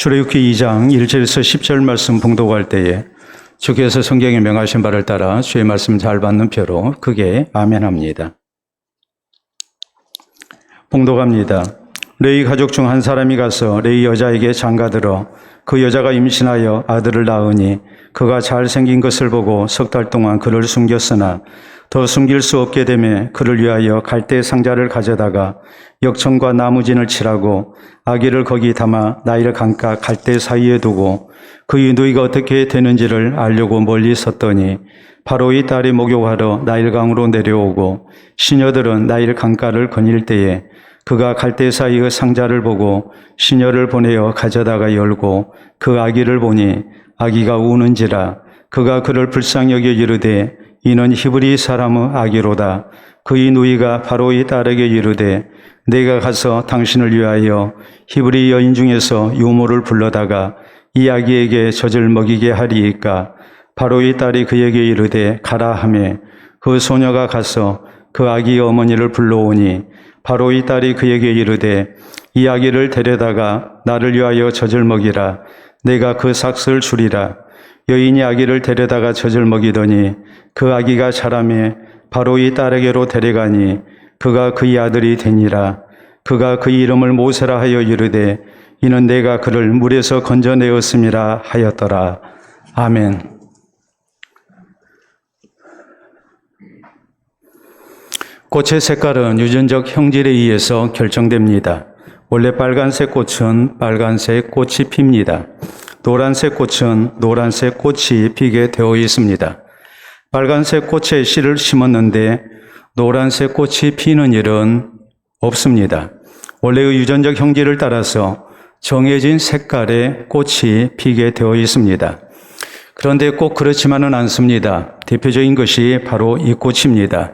출애굽기 2장 1절에서 10절 말씀 봉독할 때에 주께서 성경에 명하신 바를 따라 주의 말씀 잘 받는 표로 크게 아멘합니다. 봉독합니다. 레위 가족 중 한 사람이 가서 레위 여자에게 장가들어 그 여자가 임신하여 아들을 낳으니 그가 잘생긴 것을 보고 석 달 동안 그를 숨겼으나 더 숨길 수 없게 되매 그를 위하여 갈대 상자를 가져다가 역청과 나무진을 칠하고 아기를 거기 담아 나일 강가 갈대 사이에 두고 그의 누이가 어떻게 되는지를 알려고 멀리 섰더니 바로의 딸이 목욕하러 나일강으로 내려오고 시녀들은 나일 강가를 거닐 때에 그가 갈대 사이의 상자를 보고 시녀를 보내어 가져다가 열고 그 아기를 보니 아기가 우는지라 그가 그를 불쌍히 여겨 이르되 이는 히브리 사람의 아기로다. 그의 누이가 바로의 딸에게 이르되 내가 가서 당신을 위하여 히브리 여인 중에서 유모를 불러다가 이 아기에게 젖을 먹이게 하리이까. 바로의 딸이 그에게 이르되 가라 하매 그 소녀가 가서 그 아기의 어머니를 불러오니 바로의 딸이 그에게 이르되 이 아기를 데려다가 나를 위하여 젖을 먹이라. 내가 그 삭슬 주리라. 여인이 아기를 데려다가 젖을 먹이더니 그 아기가 자라매 바로의 딸에게로 데려가니 그가 그의 아들이 되니라. 그가 그의 이름을 모세라 하여 이르되 이는 내가 그를 물에서 건져내었음이라 하였더라. 아멘. 꽃의 색깔은 유전적 형질에 의해서 결정됩니다. 원래 빨간색 꽃은 빨간색 꽃이 핍니다. 노란색 꽃은 노란색 꽃이 피게 되어 있습니다. 빨간색 꽃에 씨를 심었는데 노란색 꽃이 피는 일은 없습니다. 원래의 유전적 형질을 따라서 정해진 색깔의 꽃이 피게 되어 있습니다. 그런데 꼭 그렇지만은 않습니다. 대표적인 것이 바로 이 꽃입니다.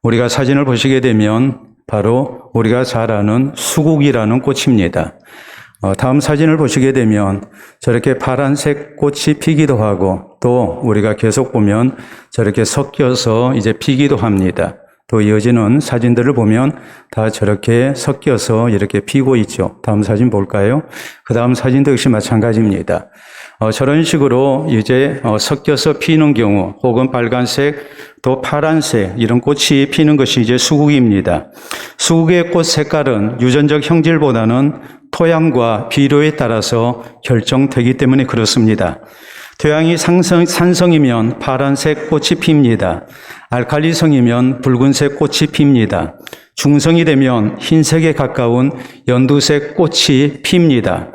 우리가 사진을 보시게 되면 바로 우리가 잘 아는 수국이라는 꽃입니다. 다음 사진을 보시게 되면 저렇게 파란색 꽃이 피기도 하고 또 우리가 계속 보면 저렇게 섞여서 이제 피기도 합니다. 또 이어지는 사진들을 보면 다 저렇게 섞여서 이렇게 피고 있죠. 다음 사진 볼까요? 그 다음 사진도 역시 마찬가지입니다. 저런 식으로 이제 섞여서 피는 경우 혹은 빨간색 또 파란색 이런 꽃이 피는 것이 이제 수국입니다. 수국의 꽃 색깔은 유전적 형질보다는 토양과 비료에 따라서 결정되기 때문에 그렇습니다. 토양이 산성이면 파란색 꽃이 핍니다. 알칼리성이면 붉은색 꽃이 핍니다. 중성이 되면 흰색에 가까운 연두색 꽃이 핍니다.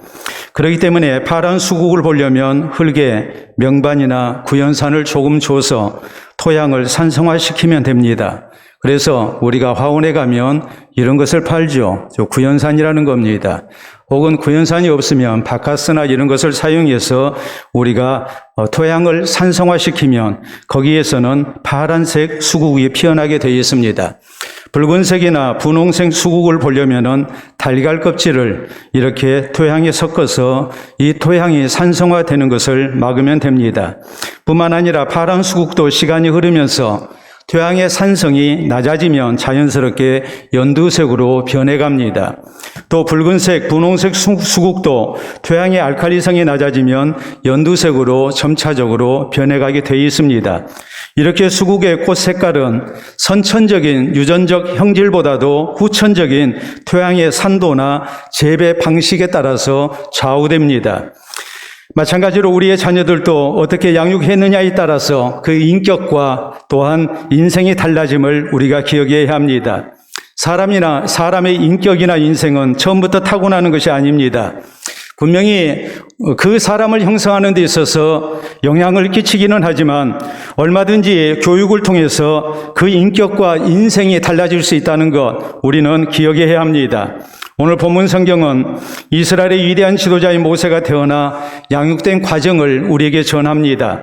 그렇기 때문에 파란 수국을 보려면 흙에 명반이나 구연산을 조금 줘서 토양을 산성화시키면 됩니다. 그래서 우리가 화원에 가면 이런 것을 팔죠. 구연산이라는 겁니다. 혹은 구연산이 없으면 바카스나 이런 것을 사용해서 우리가 토양을 산성화시키면 거기에서는 파란색 수국이 피어나게 되어 있습니다. 붉은색이나 분홍색 수국을 보려면은 달걀 껍질을 이렇게 토양에 섞어서 이 토양이 산성화되는 것을 막으면 됩니다. 뿐만 아니라 파란 수국도 시간이 흐르면서 토양의 산성이 낮아지면 자연스럽게 연두색으로 변해갑니다. 또 붉은색, 분홍색 수국도 토양의 알칼리성이 낮아지면 연두색으로 점차적으로 변해가게 되어 있습니다. 이렇게 수국의 꽃 색깔은 선천적인 유전적 형질보다도 후천적인 토양의 산도나 재배 방식에 따라서 좌우됩니다. 마찬가지로 우리의 자녀들도 어떻게 양육했느냐에 따라서 그 인격과 또한 인생의 달라짐을 우리가 기억해야 합니다. 사람의 인격이나 인생은 처음부터 타고나는 것이 아닙니다. 분명히 그 사람을 형성하는 데 있어서 영향을 끼치기는 하지만 얼마든지 교육을 통해서 그 인격과 인생이 달라질 수 있다는 것 우리는 기억해야 합니다. 오늘 본문 성경은 이스라엘의 위대한 지도자인 모세가 태어나 양육된 과정을 우리에게 전합니다.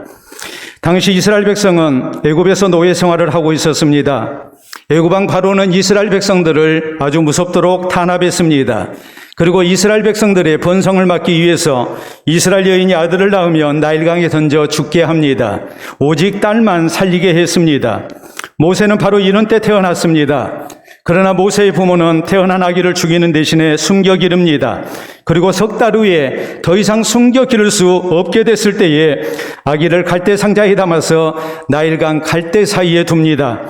당시 이스라엘 백성은 애굽에서 노예 생활을 하고 있었습니다. 애굽 왕 바로는 이스라엘 백성들을 아주 무섭도록 탄압했습니다. 그리고 이스라엘 백성들의 번성을 막기 위해서 이스라엘 여인이 아들을 낳으면 나일강에 던져 죽게 합니다. 오직 딸만 살리게 했습니다. 모세는 바로 이런 때 태어났습니다. 그러나 모세의 부모는 태어난 아기를 죽이는 대신에 숨겨 기릅니다. 그리고 석 달 후에 더 이상 숨겨 기를 수 없게 됐을 때에 아기를 갈대 상자에 담아서 나일강 갈대 사이에 둡니다.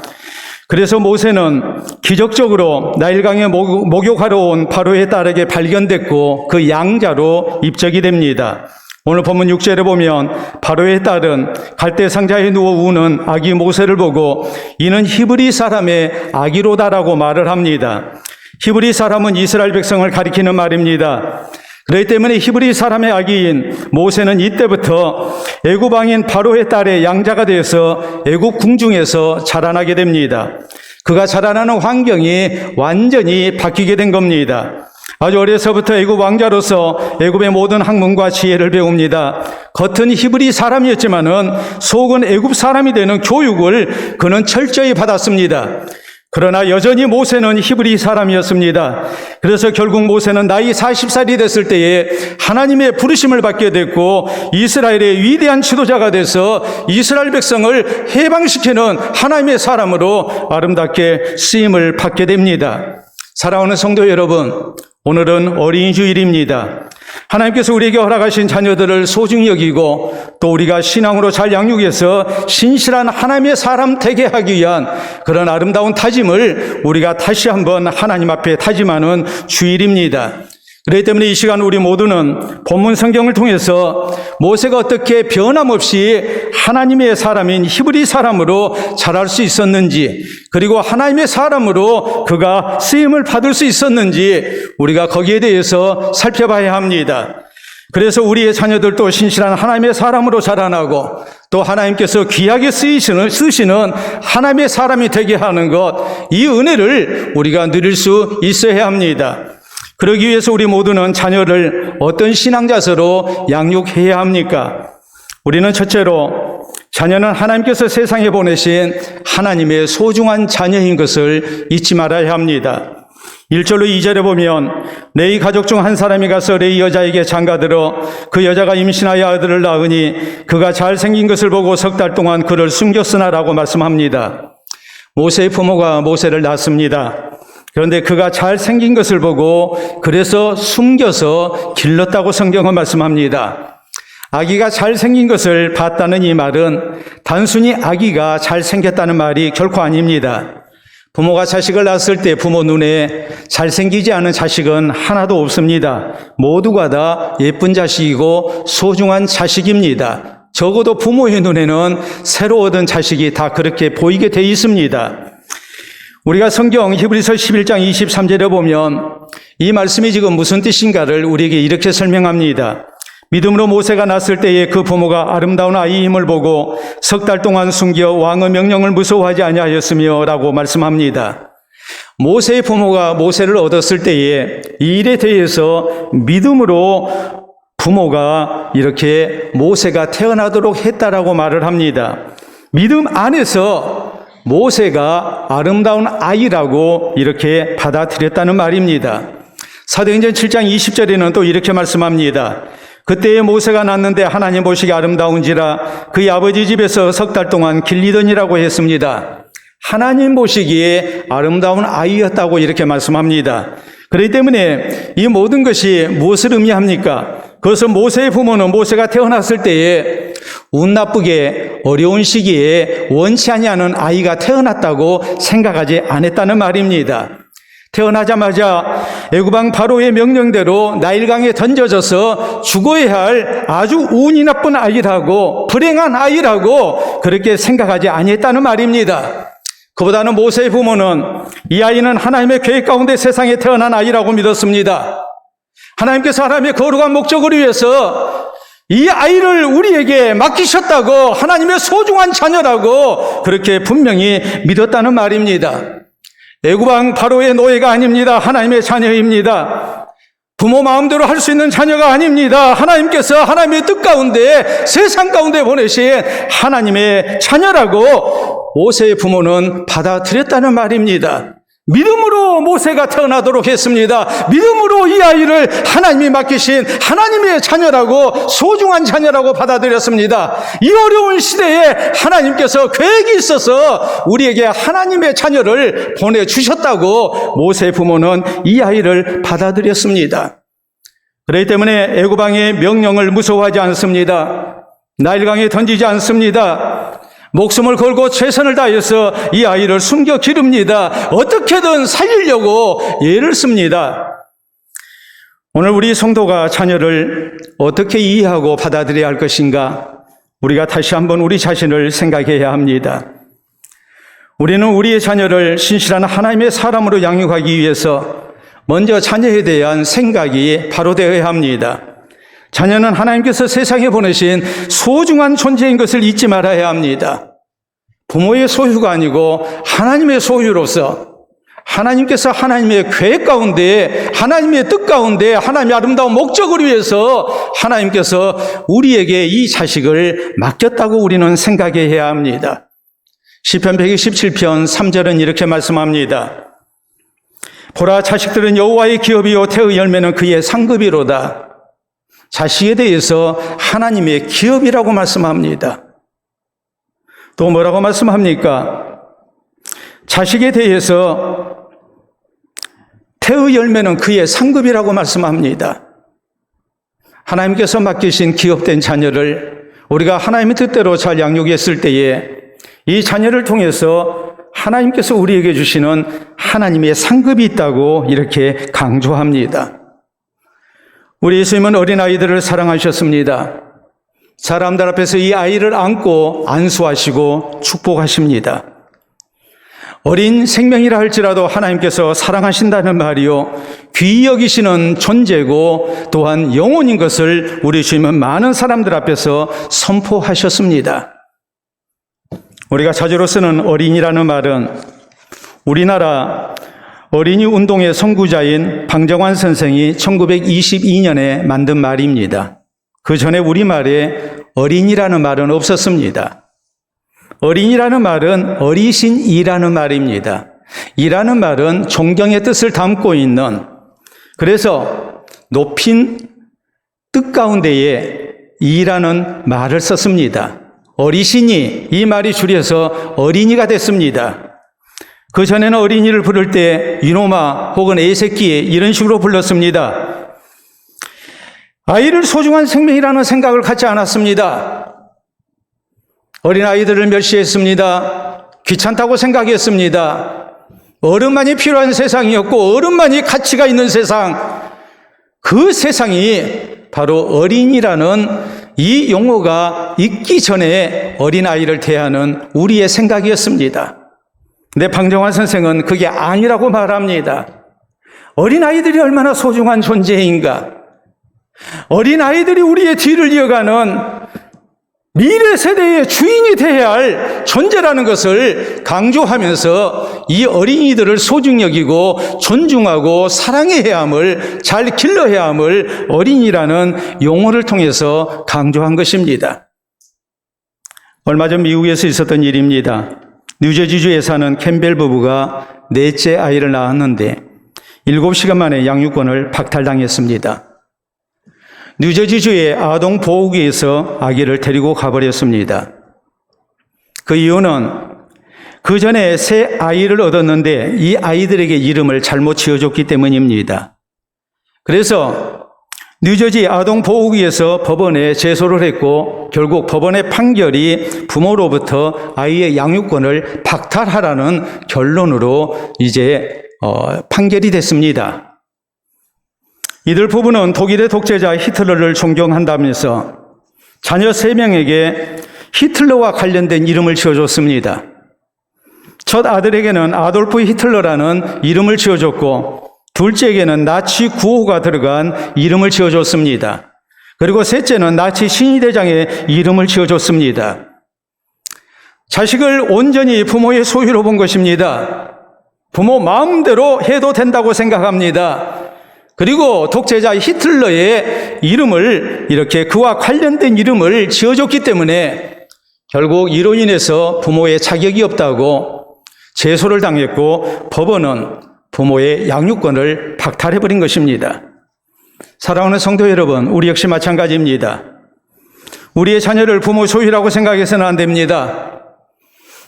그래서 모세는 기적적으로 나일강에 목욕하러 온 바로의 딸에게 발견됐고 그 양자로 입적이 됩니다. 오늘 본문 6절에 보면 바로의 딸은 갈대 상자에 누워 우는 아기 모세를 보고 이는 히브리 사람의 아기로다라고 말을 합니다. 히브리 사람은 이스라엘 백성을 가리키는 말입니다. 그렇기 때문에 히브리 사람의 아기인 모세는 이때부터 애굽 왕인 바로의 딸의 양자가 되어서 애굽 궁중에서 자라나게 됩니다. 그가 자라나는 환경이 완전히 바뀌게 된 겁니다. 아주 어려서부터 애굽 왕자로서 애굽의 모든 학문과 지혜를 배웁니다. 겉은 히브리 사람이었지만은 속은 애굽 사람이 되는 교육을 그는 철저히 받았습니다. 그러나 여전히 모세는 히브리 사람이었습니다. 그래서 결국 모세는 나이 40살이 됐을 때에 하나님의 부르심을 받게 됐고 이스라엘의 위대한 지도자가 돼서 이스라엘 백성을 해방시키는 하나님의 사람으로 아름답게 쓰임을 받게 됩니다. 사랑하는 성도 여러분, 오늘은 어린이 주일입니다. 하나님께서 우리에게 허락하신 자녀들을 소중히 여기고 또 우리가 신앙으로 잘 양육해서 신실한 하나님의 사람 되게 하기 위한 그런 아름다운 다짐을 우리가 다시 한번 하나님 앞에 다짐하는 주일입니다. 그렇기 때문에 이 시간 우리 모두는 본문 성경을 통해서 모세가 어떻게 변함없이 하나님의 사람인 히브리 사람으로 자랄 수 있었는지, 그리고 하나님의 사람으로 그가 쓰임을 받을 수 있었는지 우리가 거기에 대해서 살펴봐야 합니다. 그래서 우리의 자녀들도 신실한 하나님의 사람으로 자라나고 또 하나님께서 귀하게 쓰시는 하나님의 사람이 되게 하는 것, 이 은혜를 우리가 누릴 수 있어야 합니다. 그러기 위해서 우리 모두는 자녀를 어떤 신앙자세로 양육해야 합니까? 우리는 첫째로 자녀는 하나님께서 세상에 보내신 하나님의 소중한 자녀인 것을 잊지 말아야 합니다. 1절로 2절에 보면 레위 가족 중 한 사람이 가서 레위 여자에게 장가들어 그 여자가 임신하여 아들을 낳으니 그가 잘생긴 것을 보고 석 달 동안 그를 숨겼으나라고 말씀합니다. 모세의 부모가 모세를 낳습니다. 그런데 그가 잘생긴 것을 보고 그래서 숨겨서 길렀다고 성경은 말씀합니다. 아기가 잘생긴 것을 봤다는 이 말은 단순히 아기가 잘생겼다는 말이 결코 아닙니다. 부모가 자식을 낳았을 때 부모 눈에 잘생기지 않은 자식은 하나도 없습니다. 모두가 다 예쁜 자식이고 소중한 자식입니다. 적어도 부모의 눈에는 새로 얻은 자식이 다 그렇게 보이게 돼 있습니다. 우리가 성경 히브리서 11장 23절에 보면 이 말씀이 지금 무슨 뜻인가를 우리에게 이렇게 설명합니다. 믿음으로 모세가 낳았을 때에 그 부모가 아름다운 아이임을 보고 석 달 동안 숨겨 왕의 명령을 무서워하지 아니하였으며 라고 말씀합니다. 모세의 부모가 모세를 얻었을 때에 이 일에 대해서 믿음으로 부모가 이렇게 모세가 태어나도록 했다라고 말을 합니다. 믿음 안에서 모세가 아름다운 아이라고 이렇게 받아들였다는 말입니다. 사도행전 7장 20절에는 또 이렇게 말씀합니다. 그때에 모세가 낳는데 하나님 보시기 아름다운지라 그의 아버지 집에서 석 달 동안 길리더니라고 했습니다. 하나님 보시기에 아름다운 아이였다고 이렇게 말씀합니다. 그렇기 때문에 이 모든 것이 무엇을 의미합니까? 그것은 모세의 부모는 모세가 태어났을 때에 운 나쁘게 어려운 시기에 원치 아니하는 아이가 태어났다고 생각하지 않았다는 말입니다. 태어나자마자 애굽왕 바로의 명령대로 나일강에 던져져서 죽어야 할 아주 운이 나쁜 아이라고, 불행한 아이라고 그렇게 생각하지 아니했다는 말입니다. 그보다는 모세의 부모는 이 아이는 하나님의 계획 가운데 세상에 태어난 아이라고 믿었습니다. 하나님께서 하나님의 거룩한 목적을 위해서 이 아이를 우리에게 맡기셨다고, 하나님의 소중한 자녀라고 그렇게 분명히 믿었다는 말입니다. 애굽왕 바로의 노예가 아닙니다. 하나님의 자녀입니다. 부모 마음대로 할 수 있는 자녀가 아닙니다. 하나님께서 하나님의 뜻 가운데, 세상 가운데 보내신 하나님의 자녀라고 모세의 부모는 받아들였다는 말입니다. 믿음으로 모세가 태어나도록 했습니다. 믿음으로 이 아이를 하나님이 맡기신 하나님의 자녀라고, 소중한 자녀라고 받아들였습니다. 이 어려운 시대에 하나님께서 계획이 있어서 우리에게 하나님의 자녀를 보내주셨다고 모세 부모는 이 아이를 받아들였습니다. 그렇기 때문에 애굽 왕의 명령을 무서워하지 않습니다. 나일강에 던지지 않습니다. 목숨을 걸고 최선을 다해서 이 아이를 숨겨 기릅니다. 어떻게든 살리려고 애를 씁니다. 오늘 우리 성도가 자녀를 어떻게 이해하고 받아들여야 할 것인가? 우리가 다시 한번 우리 자신을 생각해야 합니다. 우리는 우리의 자녀를 신실한 하나님의 사람으로 양육하기 위해서 먼저 자녀에 대한 생각이 바로 되어야 합니다. 자녀는 하나님께서 세상에 보내신 소중한 존재인 것을 잊지 말아야 합니다. 부모의 소유가 아니고 하나님의 소유로서 하나님께서 하나님의 계획 가운데, 하나님의 뜻 가운데, 하나님의 아름다운 목적을 위해서 하나님께서 우리에게 이 자식을 맡겼다고 우리는 생각해야 합니다. 시편 127편 3절은 이렇게 말씀합니다. 보라, 자식들은 여호와의 기업이요 태의 열매는 그의 상급이로다. 자식에 대해서 하나님의 기업이라고 말씀합니다. 또 뭐라고 말씀합니까? 자식에 대해서 태의 열매는 그의 상급이라고 말씀합니다. 하나님께서 맡기신 기업된 자녀를 우리가 하나님의 뜻대로 잘 양육했을 때에 이 자녀를 통해서 하나님께서 우리에게 주시는 하나님의 상급이 있다고 이렇게 강조합니다. 우리 예수님은 어린아이들을 사랑하셨습니다. 사람들 앞에서 이 아이를 안고 안수하시고 축복하십니다. 어린 생명이라 할지라도 하나님께서 사랑하신다는 말이요, 귀히 여기시는 존재고 또한 영혼인 것을 우리 주님은 많은 사람들 앞에서 선포하셨습니다. 우리가 자주로 쓰는 어린이라는 말은 우리나라 어린이 운동의 선구자인 방정환 선생이 1922년에 만든 말입니다. 그 전에 우리말에 어린이라는 말은 없었습니다. 어린이라는 말은 어리신이라는 말입니다. 이라는 말은 존경의 뜻을 담고 있는, 그래서 높인 뜻 가운데에 이라는 말을 썼습니다. 어리신이, 이 말이 줄여서 어린이가 됐습니다. 그 전에는 어린이를 부를 때 이놈아 혹은 애새끼 이런 식으로 불렀습니다. 아이를 소중한 생명이라는 생각을 갖지 않았습니다. 어린아이들을 멸시했습니다. 귀찮다고 생각했습니다. 어른만이 필요한 세상이었고 어른만이 가치가 있는 세상, 그 세상이 바로 어린이라는 이 용어가 있기 전에 어린아이를 대하는 우리의 생각이었습니다. 근데 방정환 선생은 그게 아니라고 말합니다. 어린아이들이 얼마나 소중한 존재인가. 어린아이들이 우리의 뒤를 이어가는 미래 세대의 주인이 되어야 할 존재라는 것을 강조하면서 이 어린이들을 소중히 여기고 존중하고 사랑해야 함을, 잘 길러야 함을 어린이라는 용어를 통해서 강조한 것입니다. 얼마 전 미국에서 있었던 일입니다. 뉴저지주에 사는 캠벨 부부가 넷째 아이를 낳았는데 7시간 만에 양육권을 박탈당했습니다. 뉴저지주의 아동보호구에서 아기를 데리고 가버렸습니다. 그 이유는 그 전에 새 아이를 얻었는데 이 아이들에게 이름을 잘못 지어줬기 때문입니다. 그래서 뉴저지 아동보호구에서 법원에 제소를 했고 결국 법원의 판결이 부모로부터 아이의 양육권을 박탈하라는 결론으로 이제 판결이 됐습니다. 이들 부부는 독일의 독재자 히틀러를 존경한다면서 자녀 3명에게 히틀러와 관련된 이름을 지어줬습니다. 첫 아들에게는 아돌프 히틀러라는 이름을 지어줬고 둘째에게는 나치 구호가 들어간 이름을 지어줬습니다. 그리고 셋째는 나치 신위대장의 이름을 지어줬습니다. 자식을 온전히 부모의 소유로 본 것입니다. 부모 마음대로 해도 된다고 생각합니다. 그리고 독재자 히틀러의 이름을 이렇게 그와 관련된 이름을 지어줬기 때문에 결국 이로 인해서 부모의 자격이 없다고, 제소를 당했고 법원은 부모의 양육권을 박탈해버린 것입니다. 사랑하는 성도 여러분, 우리 역시 마찬가지입니다. 우리의 자녀를 부모 소유라고 생각해서는 안 됩니다.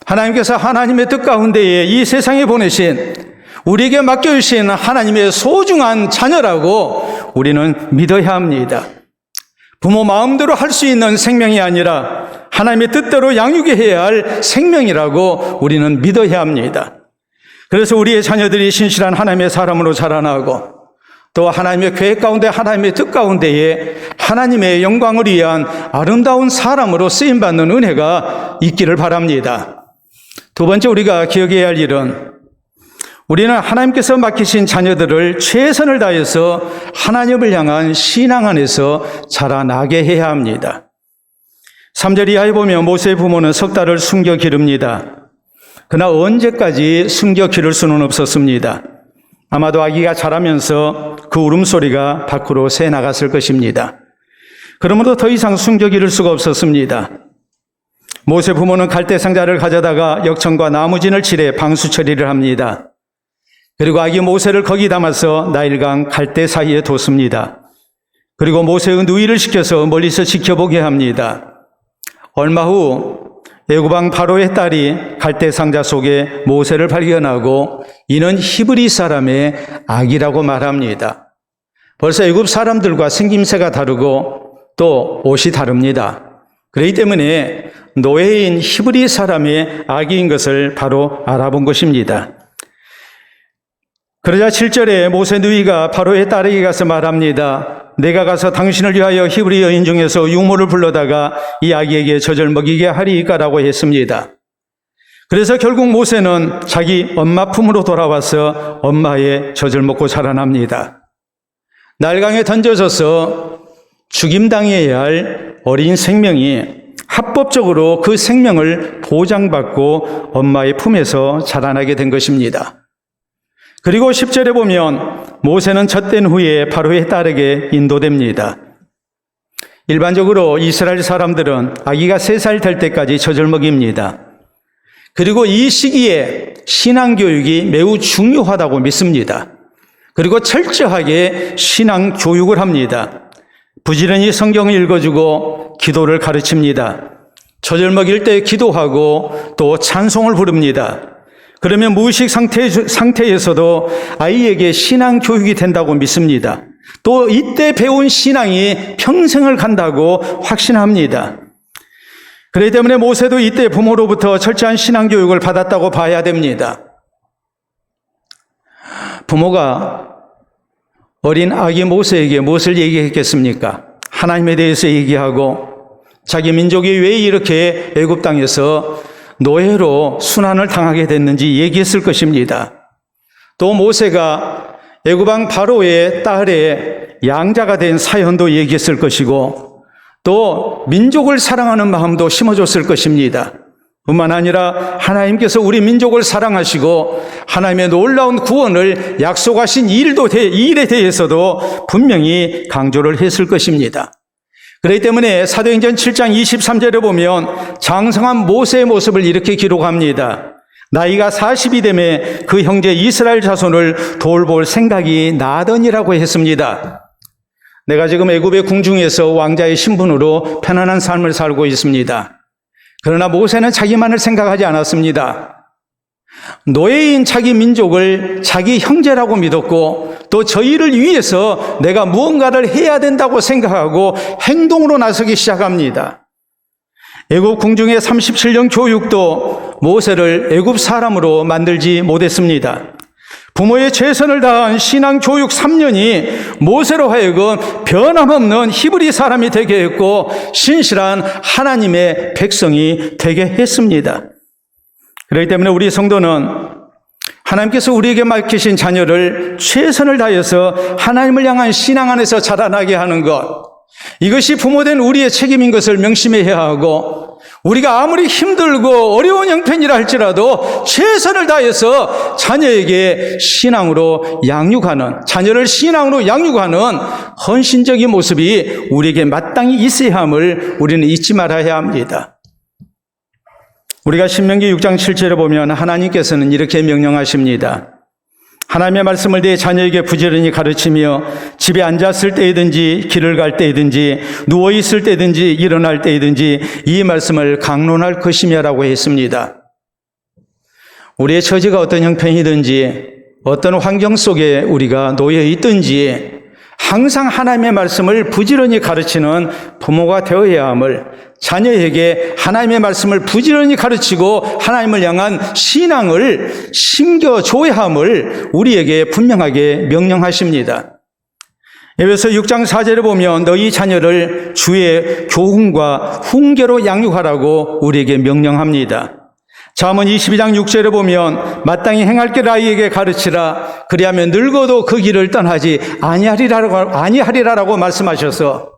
하나님께서 하나님의 뜻 가운데에 이 세상에 보내신 우리에게 맡겨주신 하나님의 소중한 자녀라고 우리는 믿어야 합니다. 부모 마음대로 할 수 있는 생명이 아니라 하나님의 뜻대로 양육해야 할 생명이라고 우리는 믿어야 합니다. 그래서 우리의 자녀들이 신실한 하나님의 사람으로 자라나고 또 하나님의 계획 가운데 하나님의 뜻 가운데에 하나님의 영광을 위한 아름다운 사람으로 쓰임받는 은혜가 있기를 바랍니다. 두 번째 우리가 기억해야 할 일은 우리는 하나님께서 맡기신 자녀들을 최선을 다해서 하나님을 향한 신앙 안에서 자라나게 해야 합니다. 3절 이하에 보면 모세의 부모는 석 달을 숨겨 기릅니다. 그러나 언제까지 숨겨 기를 수는 없었습니다. 아마도 아기가 자라면서 그 울음소리가 밖으로 새 나갔을 것입니다. 그러므로 더 이상 숨겨 기를 수가 없었습니다. 모세 부모는 갈대 상자를 가져다가 역청과 나무진을 칠해 방수 처리를 합니다. 그리고 아기 모세를 거기 담아서 나일강 갈대 사이에 뒀습니다. 그리고 모세의 누이를 시켜서 멀리서 지켜보게 합니다. 얼마 후 애굽왕 바로의 딸이 갈대 상자 속에 모세를 발견하고 이는 히브리 사람의 아기라고 말합니다. 벌써 애굽 사람들과 생김새가 다르고 또 옷이 다릅니다. 그렇기 때문에 노예인 히브리 사람의 아기인 것을 바로 알아본 것입니다. 그러자 7절에 모세 누이가 바로의 딸에게 가서 말합니다. 내가 가서 당신을 위하여 히브리 여인 중에서 유모를 불러다가 이 아기에게 젖을 먹이게 하리이까라고 했습니다. 그래서 결국 모세는 자기 엄마 품으로 돌아와서 엄마의 젖을 먹고 자라납니다. 날강에 던져져서 죽임당해야 할 어린 생명이 합법적으로 그 생명을 보장받고 엄마의 품에서 자라나게 된 것입니다. 그리고 10절에 보면 모세는 젖된 후에 바로의 딸에게 인도됩니다. 일반적으로 이스라엘 사람들은 아기가 3살 될 때까지 젖을 먹입니다. 그리고 이 시기에 신앙교육이 매우 중요하다고 믿습니다. 그리고 철저하게 신앙교육을 합니다. 부지런히 성경을 읽어주고 기도를 가르칩니다. 젖을 먹일 때 기도하고 또 찬송을 부릅니다. 그러면 무의식 상태에서도 아이에게 신앙 교육이 된다고 믿습니다. 또 이때 배운 신앙이 평생을 간다고 확신합니다. 그렇기 때문에 모세도 이때 부모로부터 철저한 신앙 교육을 받았다고 봐야 됩니다. 부모가 어린 아기 모세에게 무엇을 얘기했겠습니까? 하나님에 대해서 얘기하고 자기 민족이 왜 이렇게 애굽 땅에서 노예로 순환을 당하게 됐는지 얘기했을 것입니다. 또 모세가 애굽왕 바로의 딸의 양자가 된 사연도 얘기했을 것이고 또 민족을 사랑하는 마음도 심어줬을 것입니다. 뿐만 아니라 하나님께서 우리 민족을 사랑하시고 하나님의 놀라운 구원을 약속하신 일에 대해서도 분명히 강조를 했을 것입니다. 그렇기 때문에 사도행전 7장 23절에 보면 장성한 모세의 모습을 이렇게 기록합니다. 나이가 40이 되매 그 형제 이스라엘 자손을 돌볼 생각이 나더니라고 했습니다. 내가 지금 애굽의 궁중에서 왕자의 신분으로 편안한 삶을 살고 있습니다. 그러나 모세는 자기만을 생각하지 않았습니다. 노예인 자기 민족을 자기 형제라고 믿었고 또 저희를 위해서 내가 무언가를 해야 된다고 생각하고 행동으로 나서기 시작합니다. 애굽 궁중의 37년 교육도 모세를 애굽 사람으로 만들지 못했습니다. 부모의 최선을 다한 신앙 교육 3년이 모세로 하여금 변함없는 히브리 사람이 되게 했고 신실한 하나님의 백성이 되게 했습니다. 그렇기 때문에 우리 성도는 하나님께서 우리에게 맡기신 자녀를 최선을 다해서 하나님을 향한 신앙 안에서 자라나게 하는 것, 이것이 부모된 우리의 책임인 것을 명심해야 하고 우리가 아무리 힘들고 어려운 형편이라 할지라도 최선을 다해서 자녀를 신앙으로 양육하는 헌신적인 모습이 우리에게 마땅히 있어야 함을 우리는 잊지 말아야 합니다. 우리가 신명기 6장 7절에 보면 하나님께서는 이렇게 명령하십니다. 하나님의 말씀을 내 자녀에게 부지런히 가르치며 집에 앉았을 때이든지 길을 갈 때이든지 누워있을 때든지 일어날 때이든지 이 말씀을 강론할 것이며라고 했습니다. 우리의 처지가 어떤 형편이든지 어떤 환경 속에 우리가 놓여 있든지 항상 하나님의 말씀을 부지런히 가르치는 부모가 되어야 함을, 자녀에게 하나님의 말씀을 부지런히 가르치고 하나님을 향한 신앙을 심겨줘야 함을 우리에게 분명하게 명령하십니다. 에베소 6장 4절에 보면 너희 자녀를 주의 교훈과 훈계로 양육하라고 우리에게 명령합니다. 잠언 22장 6절에 보면 마땅히 행할 길 아이에게 가르치라. 그리하면 늙어도 그 길을 떠나지 아니하리라라고 말씀하셔서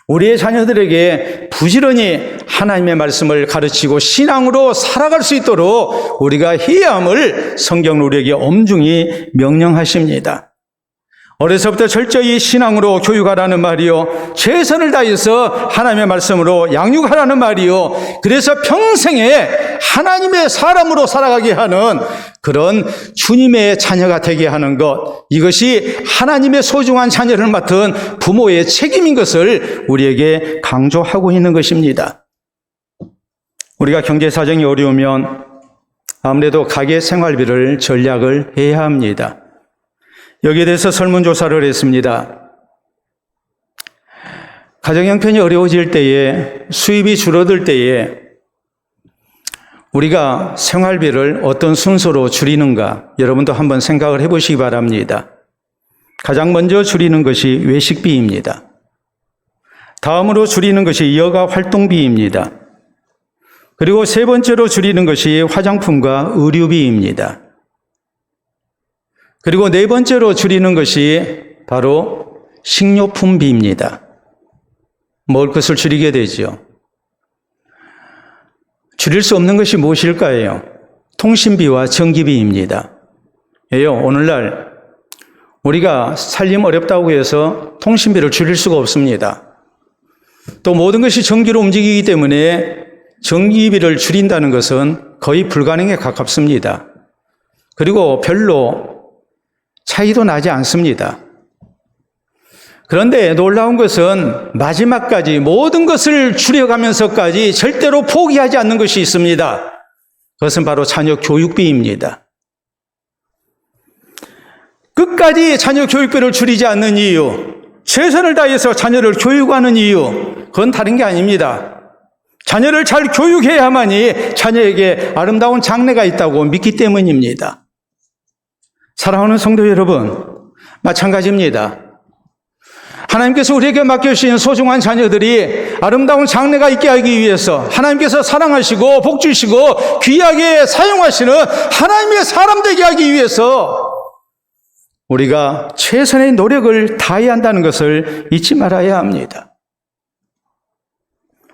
우리의 자녀들에게 부지런히 하나님의 말씀을 가르치고 신앙으로 살아갈 수 있도록 우리가 해야 함을 성경은 우리에게 엄중히 명령하십니다. 어려서부터 철저히 신앙으로 교육하라는 말이요, 최선을 다해서 하나님의 말씀으로 양육하라는 말이요, 그래서 평생에 하나님의 사람으로 살아가게 하는 그런 주님의 자녀가 되게 하는 것, 이것이 하나님의 소중한 자녀를 맡은 부모의 책임인 것을 우리에게 강조하고 있는 것입니다. 우리가 경제 사정이 어려우면 아무래도 가계 생활비를 전략을 해야 합니다. 여기에 대해서 설문조사를 했습니다. 가정 형편이 어려워질 때에, 수입이 줄어들 때에 우리가 생활비를 어떤 순서로 줄이는가, 여러분도 한번 생각을 해보시기 바랍니다. 가장 먼저 줄이는 것이 외식비입니다. 다음으로 줄이는 것이 여가 활동비입니다. 그리고 세 번째로 줄이는 것이 화장품과 의류비입니다. 그리고 네 번째로 줄이는 것이 바로 식료품비입니다. 먹을 것을 줄이게 되죠. 줄일 수 없는 것이 무엇일까요? 통신비와 전기비입니다. 예요, 오늘날 우리가 살림 어렵다고 해서 통신비를 줄일 수가 없습니다. 또 모든 것이 전기로 움직이기 때문에 전기비를 줄인다는 것은 거의 불가능에 가깝습니다. 그리고 별로 차이도 나지 않습니다. 그런데 놀라운 것은 마지막까지 모든 것을 줄여가면서까지 절대로 포기하지 않는 것이 있습니다. 그것은 바로 자녀 교육비입니다. 끝까지 자녀 교육비를 줄이지 않는 이유, 최선을 다해서 자녀를 교육하는 이유, 그건 다른 게 아닙니다. 자녀를 잘 교육해야만이 자녀에게 아름다운 장래가 있다고 믿기 때문입니다. 사랑하는 성도 여러분, 마찬가지입니다. 하나님께서 우리에게 맡겨주신 소중한 자녀들이 아름다운 장래가 있게 하기 위해서 하나님께서 사랑하시고 복주시고 귀하게 사용하시는 하나님의 사람 되게 하기 위해서 우리가 최선의 노력을 다해야 한다는 것을 잊지 말아야 합니다.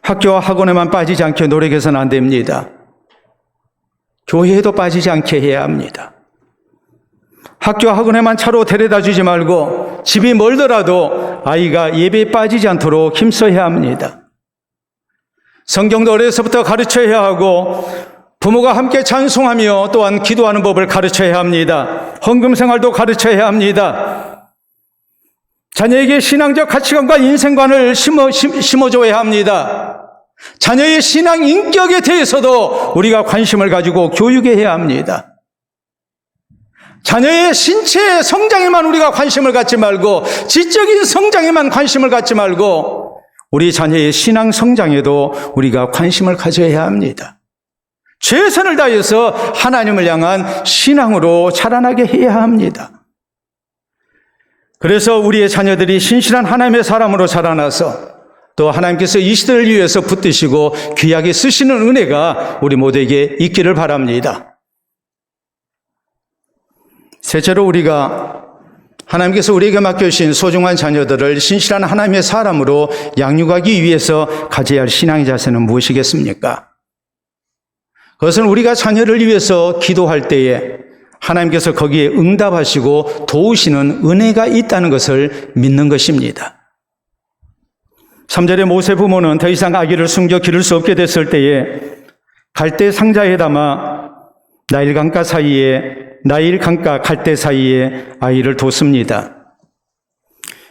학교와 학원에만 빠지지 않게 노력해서는 안 됩니다. 교회에도 빠지지 않게 해야 합니다. 학교 학원에만 차로 데려다 주지 말고 집이 멀더라도 아이가 예배에 빠지지 않도록 힘써야 합니다. 성경도 어려서부터 가르쳐야 하고 부모가 함께 찬송하며 또한 기도하는 법을 가르쳐야 합니다. 헌금 생활도 가르쳐야 합니다. 자녀에게 신앙적 가치관과 인생관을 심어줘야 합니다. 자녀의 신앙 인격에 대해서도 우리가 관심을 가지고 교육해야 합니다. 자녀의 신체 성장에만 우리가 관심을 갖지 말고 지적인 성장에만 관심을 갖지 말고 우리 자녀의 신앙 성장에도 우리가 관심을 가져야 합니다. 최선을 다해서 하나님을 향한 신앙으로 자라나게 해야 합니다. 그래서 우리의 자녀들이 신실한 하나님의 사람으로 자라나서 또 하나님께서 이 시대를 위해서 붙드시고 귀하게 쓰시는 은혜가 우리 모두에게 있기를 바랍니다. 셋째로 우리가 하나님께서 우리에게 맡겨주신 소중한 자녀들을 신실한 하나님의 사람으로 양육하기 위해서 가져야 할 신앙의 자세는 무엇이겠습니까? 그것은 우리가 자녀를 위해서 기도할 때에 하나님께서 거기에 응답하시고 도우시는 은혜가 있다는 것을 믿는 것입니다. 3절에 모세 부모는 더 이상 아기를 숨겨 기를 수 없게 됐을 때에 갈대 상자에 담아 나일 강가 갈대 사이에 아이를 뒀습니다.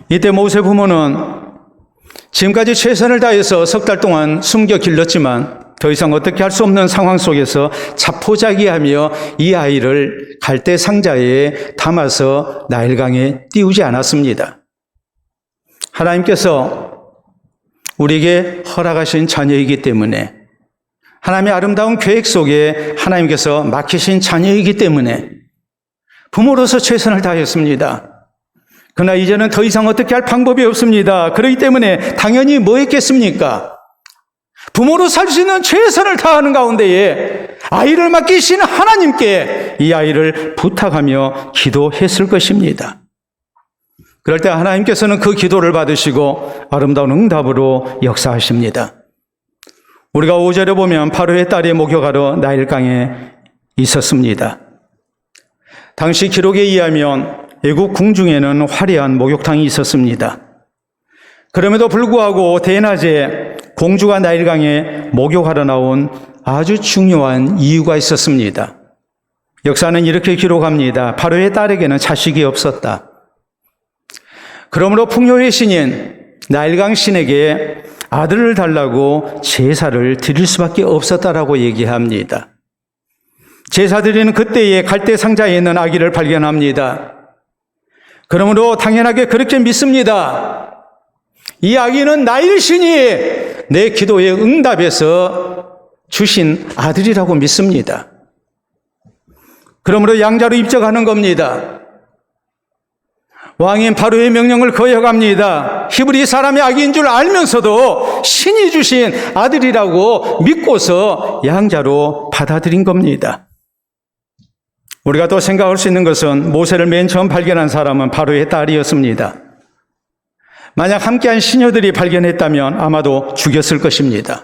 이때 모세 부모는 지금까지 최선을 다해서 석 달 동안 숨겨 길렀지만 더 이상 어떻게 할 수 없는 상황 속에서 자포자기하며 이 아이를 갈대 상자에 담아서 나일강에 띄우지 않았습니다. 하나님께서 우리에게 허락하신 자녀이기 때문에, 하나님의 아름다운 계획 속에 하나님께서 맡기신 자녀이기 때문에 부모로서 최선을 다했습니다. 그러나 이제는 더 이상 어떻게 할 방법이 없습니다. 그렇기 때문에 당연히 뭐 했겠습니까? 부모로 살 수 있는 최선을 다하는 가운데에 아이를 맡기신 하나님께 이 아이를 부탁하며 기도했을 것입니다. 그럴 때 하나님께서는 그 기도를 받으시고 아름다운 응답으로 역사하십니다. 우리가 5절에 보면 바로의 딸이 목욕하러 나일강에 있었습니다. 당시 기록에 의하면 애국 궁중에는 화려한 목욕탕이 있었습니다. 그럼에도 불구하고 대낮에 공주가 나일강에 목욕하러 나온 아주 중요한 이유가 있었습니다. 역사는 이렇게 기록합니다. 바로의 딸에게는 자식이 없었다. 그러므로 풍요의 신인 나일강 신에게 아들을 달라고 제사를 드릴 수밖에 없었다라고 얘기합니다. 제사 드리는 그때에 갈대 상자에 있는 아기를 발견합니다. 그러므로 당연하게 그렇게 믿습니다. 이 아기는 나일 신이 내 기도에 응답해서 주신 아들이라고 믿습니다. 그러므로 양자로 입적하는 겁니다. 왕인 바로의 명령을 거역합니다. 히브리 사람의 아기인 줄 알면서도 신이 주신 아들이라고 믿고서 양자로 받아들인 겁니다. 우리가 또 생각할 수 있는 것은 모세를 맨 처음 발견한 사람은 바로의 딸이었습니다. 만약 함께한 시녀들이 발견했다면 아마도 죽였을 것입니다.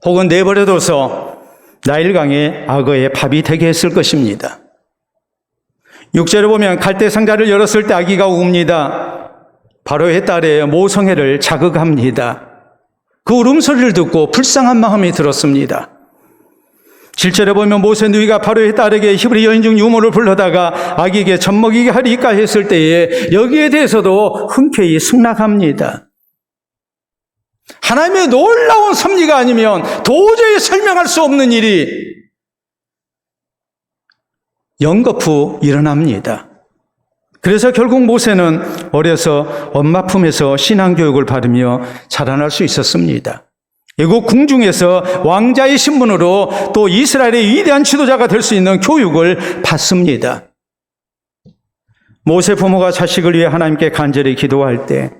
혹은 내버려둬서 나일강의 악어의 밥이 되게 했을 것입니다. 6절에 보면 갈대 상자를 열었을 때 아기가 웁니다. 바로의 딸의 모성애를 자극합니다. 그 울음소리를 듣고 불쌍한 마음이 들었습니다. 7절에 보면 모세 누이가 바로의 딸에게 히브리 여인 중 유모를 불러다가 아기에게 젖먹이게 하리까 했을 때에 여기에 대해서도 흔쾌히 승낙합니다. 하나님의 놀라운 섭리가 아니면 도저히 설명할 수 없는 일이 연거푸 일어납니다. 그래서 결국 모세는 어려서 엄마 품에서 신앙교육을 받으며 자라날 수 있었습니다. 애국 궁중에서 왕자의 신분으로 또 이스라엘의 위대한 지도자가 될 수 있는 교육을 받습니다. 모세 부모가 자식을 위해 하나님께 간절히 기도할 때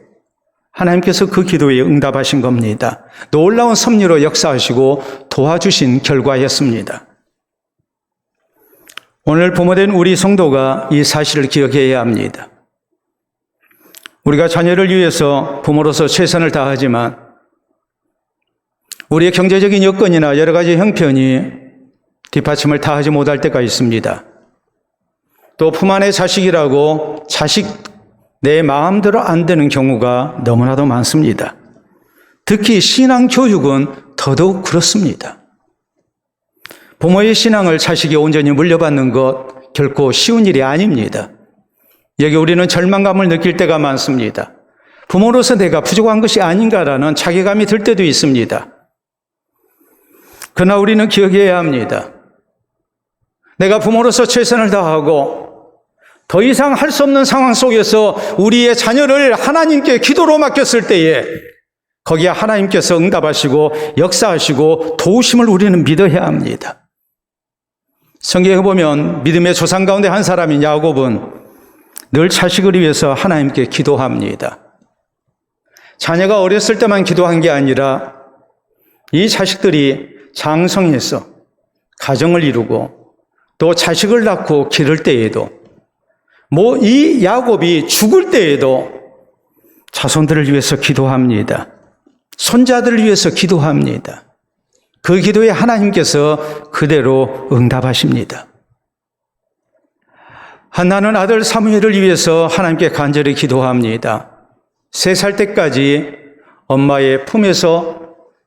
하나님께서 그 기도에 응답하신 겁니다. 놀라운 섭리로 역사하시고 도와주신 결과였습니다. 오늘 부모된 우리 성도가 이 사실을 기억해야 합니다. 우리가 자녀를 위해서 부모로서 최선을 다하지만 우리의 경제적인 여건이나 여러 가지 형편이 뒷받침을 다하지 못할 때가 있습니다. 또 품 안의 자식이라고 자식 내 마음대로 안 되는 경우가 너무나도 많습니다. 특히 신앙 교육은 더더욱 그렇습니다. 부모의 신앙을 자식이 온전히 물려받는 것 결코 쉬운 일이 아닙니다. 여기 우리는 절망감을 느낄 때가 많습니다. 부모로서 내가 부족한 것이 아닌가라는 자괴감이 들 때도 있습니다. 그러나 우리는 기억해야 합니다. 내가 부모로서 최선을 다하고 더 이상 할 수 없는 상황 속에서 우리의 자녀를 하나님께 기도로 맡겼을 때에 거기에 하나님께서 응답하시고 역사하시고 도우심을 우리는 믿어야 합니다. 성경에 보면 믿음의 조상 가운데 한 사람인 야곱은 늘 자식을 위해서 하나님께 기도합니다. 자녀가 어렸을 때만 기도한 게 아니라 이 자식들이 장성해서 가정을 이루고 또 자식을 낳고 기를 때에도 이 야곱이 죽을 때에도 자손들을 위해서 기도합니다. 손자들을 위해서 기도합니다. 그 기도에 하나님께서 그대로 응답하십니다. 한나는 아들 사무엘을 위해서 하나님께 간절히 기도합니다. 3살 때까지 엄마의 품에서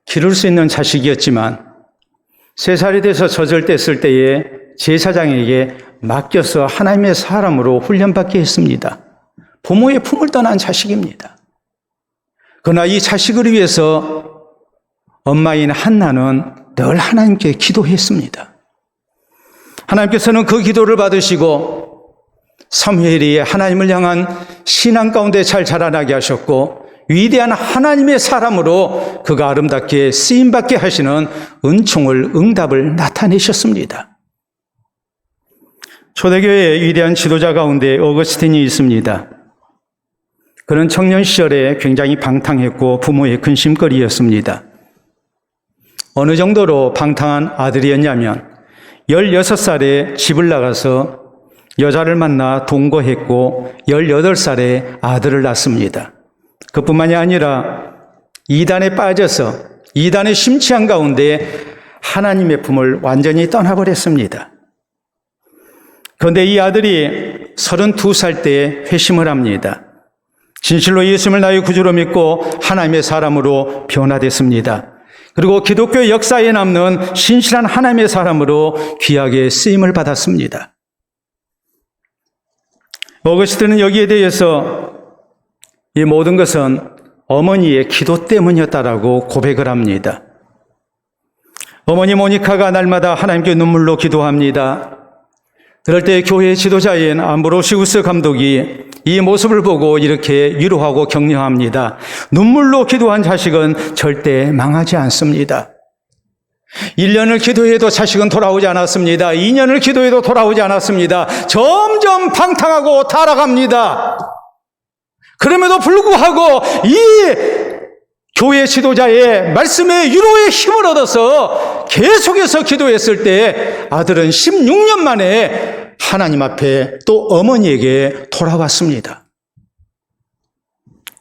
기를 수 있는 자식이었지만 3살이 돼서 젖을 뗐을 때에 제사장에게 맡겨서 하나님의 사람으로 훈련받게 했습니다. 부모의 품을 떠난 자식입니다. 그러나 이 자식을 위해서 엄마인 한나는 늘 하나님께 기도했습니다. 하나님께서는 그 기도를 받으시고 사무엘이 하나님을 향한 신앙 가운데 잘 자라나게 하셨고 위대한 하나님의 사람으로 그가 아름답게 쓰임받게 하시는 은총을, 응답을 나타내셨습니다. 초대교회의 위대한 지도자 가운데 어거스틴이 있습니다. 그는 청년 시절에 굉장히 방탕했고 부모의 근심거리였습니다. 어느 정도로 방탕한 아들이었냐면 16살에 집을 나가서 여자를 만나 동거했고 18살에 아들을 낳습니다. 그뿐만이 아니라 이단에 빠져서 이단의 심취한 가운데 하나님의 품을 완전히 떠나버렸습니다. 그런데 이 아들이 32살 때에 회심을 합니다. 진실로 예수님을 나의 구주로 믿고 하나님의 사람으로 변화됐습니다. 그리고 기독교 역사에 남는 신실한 하나님의 사람으로 귀하게 쓰임을 받았습니다. 어거스틴은 여기에 대해서 이 모든 것은 어머니의 기도 때문이었다라고 고백을 합니다. 어머니 모니카가 날마다 하나님께 눈물로 기도합니다. 그럴 때 교회 지도자인 암브로시우스 감독이 이 모습을 보고 이렇게 위로하고 격려합니다. 눈물로 기도한 자식은 절대 망하지 않습니다. 1년을 기도해도 자식은 돌아오지 않았습니다. 2년을 기도해도 돌아오지 않았습니다. 점점 방탕하고 타락합니다. 그럼에도 불구하고 이 교회 지도자의 말씀의 위로의 힘을 얻어서 계속해서 기도했을 때 아들은 16년 만에 하나님 앞에 또 어머니에게 돌아왔습니다.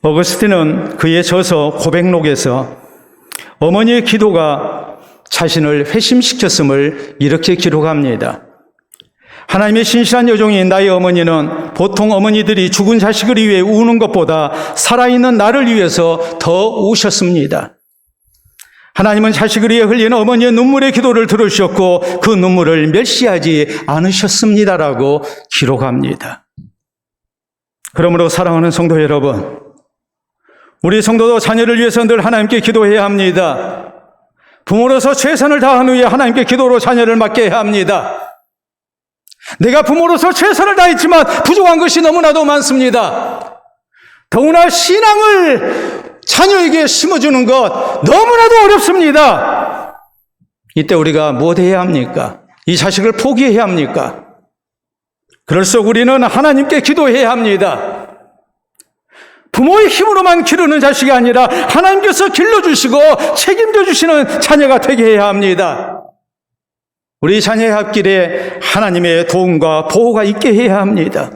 어거스틴은 그의 저서 고백록에서 어머니의 기도가 자신을 회심시켰음을 이렇게 기록합니다. 하나님의 신실한 여종인 나의 어머니는 보통 어머니들이 죽은 자식을 위해 우는 것보다 살아있는 나를 위해서 더 우셨습니다. 하나님은 자식을 위해 흘리는 어머니의 눈물의 기도를 들으셨고 그 눈물을 멸시하지 않으셨습니다라고 기록합니다. 그러므로 사랑하는 성도 여러분, 우리 성도도 자녀를 위해서 늘 하나님께 기도해야 합니다. 부모로서 최선을 다한 후에 하나님께 기도로 자녀를 맡게 해야 합니다. 내가 부모로서 최선을 다했지만 부족한 것이 너무나도 많습니다. 더구나 신앙을 자녀에게 심어주는 것 너무나도 어렵습니다. 이때 우리가 무엇 해야 합니까? 이 자식을 포기해야 합니까? 그럴수록 우리는 하나님께 기도해야 합니다. 부모의 힘으로만 기르는 자식이 아니라 하나님께서 길러주시고 책임져 주시는 자녀가 되게 해야 합니다. 우리 자녀의 앞길에 하나님의 도움과 보호가 있게 해야 합니다.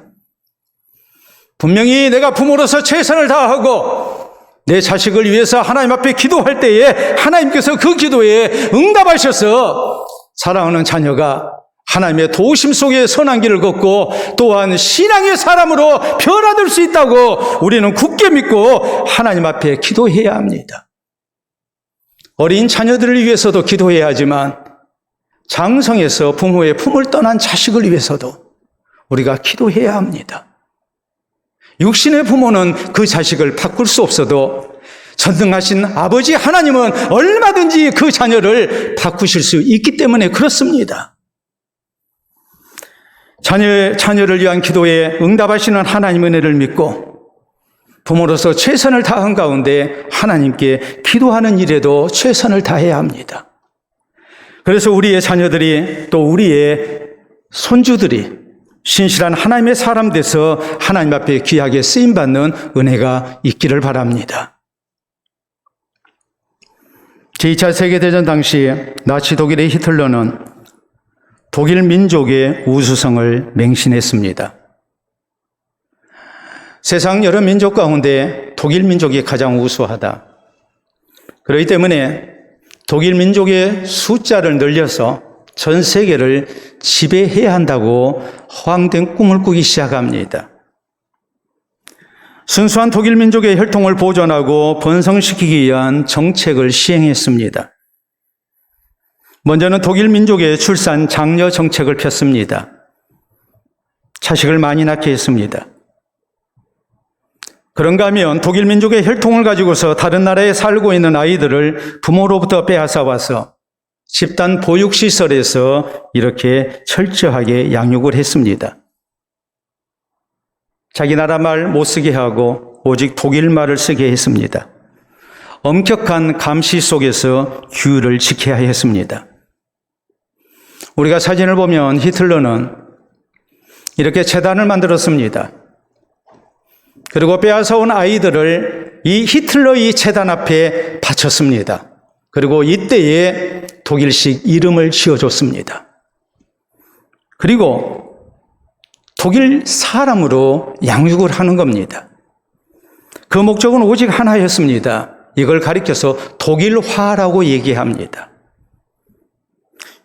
분명히 내가 부모로서 최선을 다하고 내 자식을 위해서 하나님 앞에 기도할 때에 하나님께서 그 기도에 응답하셔서 사랑하는 자녀가 하나님의 도우심 속에 선한 길을 걷고 또한 신앙의 사람으로 변화될 수 있다고 우리는 굳게 믿고 하나님 앞에 기도해야 합니다. 어린 자녀들을 위해서도 기도해야 하지만 장성에서 부모의 품을 떠난 자식을 위해서도 우리가 기도해야 합니다. 육신의 부모는 그 자식을 바꿀 수 없어도 전능하신 아버지 하나님은 얼마든지 그 자녀를 바꾸실 수 있기 때문에 그렇습니다. 자녀를 위한 기도에 응답하시는 하나님의 은혜를 믿고 부모로서 최선을 다한 가운데 하나님께 기도하는 일에도 최선을 다해야 합니다. 그래서 우리의 자녀들이 또 우리의 손주들이 신실한 하나님의 사람 돼서 하나님 앞에 귀하게 쓰임받는 은혜가 있기를 바랍니다. 제2차 세계대전 당시 나치 독일의 히틀러는 독일 민족의 우수성을 맹신했습니다. 세상 여러 민족 가운데 독일 민족이 가장 우수하다. 그렇기 때문에 독일 민족의 숫자를 늘려서 전 세계를 지배해야 한다고 허황된 꿈을 꾸기 시작합니다. 순수한 독일 민족의 혈통을 보존하고 번성시키기 위한 정책을 시행했습니다. 먼저는 독일 민족의 출산 장려 정책을 폈습니다. 자식을 많이 낳게 했습니다. 그런가 하면 독일 민족의 혈통을 가지고서 다른 나라에 살고 있는 아이들을 부모로부터 빼앗아 와서 집단 보육시설에서 이렇게 철저하게 양육을 했습니다. 자기 나라 말 못 쓰게 하고 오직 독일 말을 쓰게 했습니다. 엄격한 감시 속에서 규율을 지켜야 했습니다. 우리가 사진을 보면 히틀러는 이렇게 재단을 만들었습니다. 그리고 빼앗아온 아이들을 이 히틀러의 재단 앞에 바쳤습니다. 그리고 이때에 독일식 이름을 지어줬습니다. 그리고 독일 사람으로 양육을 하는 겁니다. 그 목적은 오직 하나였습니다. 이걸 가리켜서 독일화라고 얘기합니다.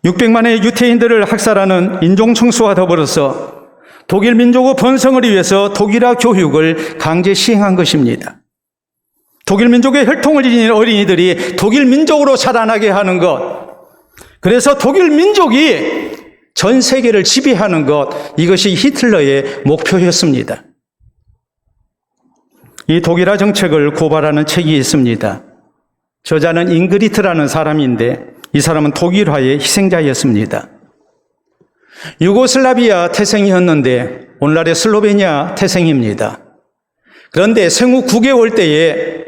600만의 유태인들을 학살하는 인종청소와 더불어서 독일 민족의 번성을 위해서 독일화 교육을 강제 시행한 것입니다. 독일 민족의 혈통을 지닌 어린이들이 독일 민족으로 자라나게 하는 것, 그래서 독일 민족이 전 세계를 지배하는 것, 이것이 히틀러의 목표였습니다. 이 독일화 정책을 고발하는 책이 있습니다. 저자는 잉그리트라는 사람인데 이 사람은 독일화의 희생자였습니다. 유고슬라비아 태생이었는데 오늘날의 슬로베니아 태생입니다. 그런데 생후 9개월 때에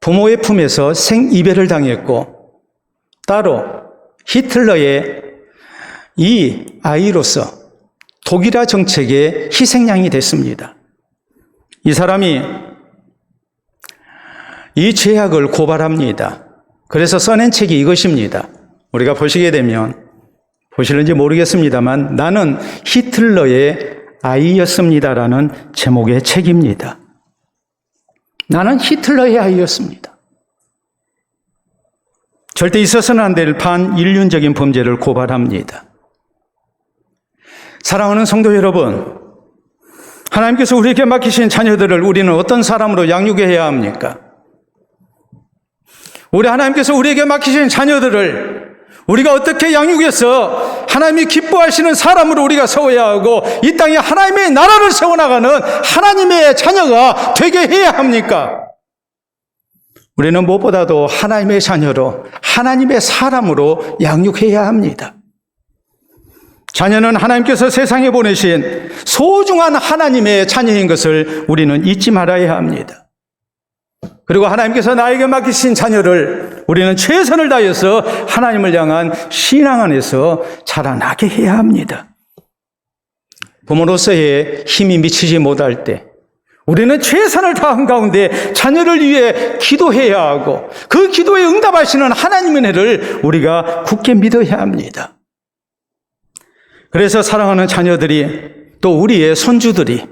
부모의 품에서 생이별을 당했고 따로 히틀러의 이 아이로서 독일화 정책의 희생양이 됐습니다. 이 사람이 이 죄악을 고발합니다. 그래서 써낸 책이 이것입니다. 우리가 보시게 되면 보실는지 모르겠습니다만 나는 히틀러의 아이였습니다라는 제목의 책입니다. 나는 히틀러의 아이였습니다. 절대 있어서는 안 될 반인륜적인 범죄를 고발합니다. 사랑하는 성도 여러분, 하나님께서 우리에게 맡기신 자녀들을 우리는 어떤 사람으로 양육해야 합니까? 우리 하나님께서 우리에게 맡기신 자녀들을 우리가 어떻게 양육해서 하나님이 기뻐하시는 사람으로 우리가 세워야 하고 이 땅에 하나님의 나라를 세워나가는 하나님의 자녀가 되게 해야 합니까? 우리는 무엇보다도 하나님의 자녀로 하나님의 사람으로 양육해야 합니다. 자녀는 하나님께서 세상에 보내신 소중한 하나님의 자녀인 것을 우리는 잊지 말아야 합니다. 그리고 하나님께서 나에게 맡기신 자녀를 우리는 최선을 다해서 하나님을 향한 신앙 안에서 자라나게 해야 합니다. 부모로서의 힘이 미치지 못할 때 우리는 최선을 다한 가운데 자녀를 위해 기도해야 하고 그 기도에 응답하시는 하나님의 은혜를 우리가 굳게 믿어야 합니다. 그래서 사랑하는 자녀들이 또 우리의 손주들이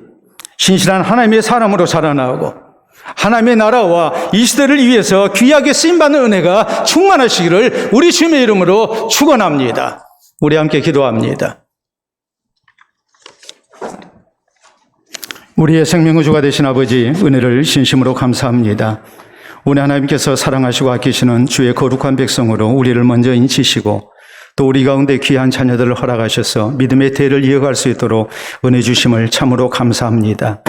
신실한 하나님의 사람으로 자라나고 하나님의 나라와 이 시대를 위해서 귀하게 쓰임받는 은혜가 충만하시기를 우리 주님의 이름으로 축원합니다. 우리 함께 기도합니다. 우리의 생명의 주가 되신 아버지, 은혜를 진심으로 감사합니다. 우리 하나님께서 사랑하시고 아끼시는 주의 거룩한 백성으로 우리를 먼저 인치시고 또 우리 가운데 귀한 자녀들을 허락하셔서 믿음의 대를 이어갈 수 있도록 은혜 주심을 참으로 감사합니다.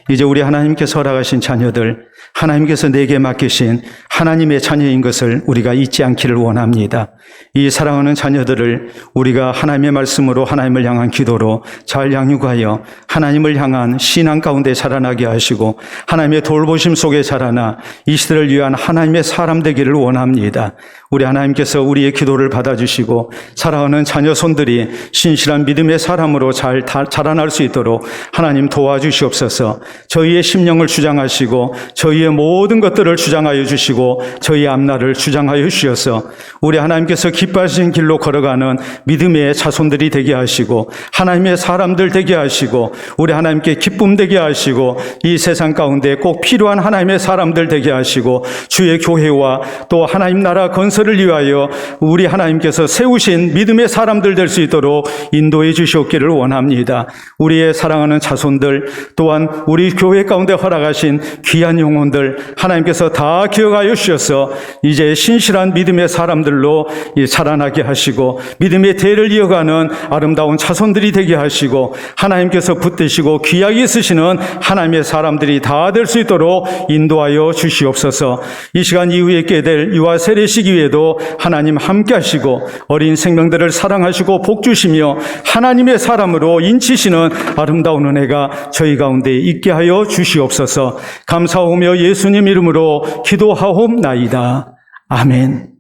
이제 우리 하나님께서 허락하신 자녀들, 하나님께서 내게 맡기신 하나님의 자녀인 것을 우리가 잊지 않기를 원합니다. 이 사랑하는 자녀들을 우리가 하나님의 말씀으로 하나님을 향한 기도로 잘 양육하여 하나님을 향한 신앙 가운데 자라나게 하시고 하나님의 돌보심 속에 자라나 이 시대를 위한 하나님의 사람 되기를 원합니다. 우리 하나님께서 우리의 기도를 받아주시고 사랑하는 자녀 손들이 신실한 믿음의 사람으로 잘 자라날 수 있도록 하나님 도와주시옵소서. 저희의 심령을 주장하시고 저희의 모든 것들을 주장하여 주시고 저희의 앞날을 주장하여 주셔서 우리 하나님께서 기뻐하신 길로 걸어가는 믿음의 자손들이 되게 하시고 하나님의 사람들 되게 하시고 우리 하나님께 기쁨 되게 하시고 이 세상 가운데 꼭 필요한 하나님의 사람들 되게 하시고 주의 교회와 또 하나님 나라 건설을 위하여 우리 하나님께서 세우신 믿음의 사람들 될 수 있도록 인도해 주시옵기를 원합니다. 우리의 사랑하는 자손들 또한 우리 교회 가운데 허락하신 귀한 영혼들 하나님께서 다 기억하여 주셔서 이제 신실한 믿음의 사람들로 자라나게 하시고 믿음의 대를 이어가는 아름다운 자손들이 되게 하시고 하나님께서 붙드시고 귀하게 쓰시는 하나님의 사람들이 다 될 수 있도록 인도하여 주시옵소서. 이 시간 이후에 있게 될 유아 세례 시기에도 하나님 함께 하시고 어린 생명들을 사랑하시고 복 주시며 하나님의 사람으로 인치시는 아름다운 은혜가 저희 가운데 있게 하여 주시옵소서. 감사하며 예수님 이름으로 기도하옵나이다. 아멘.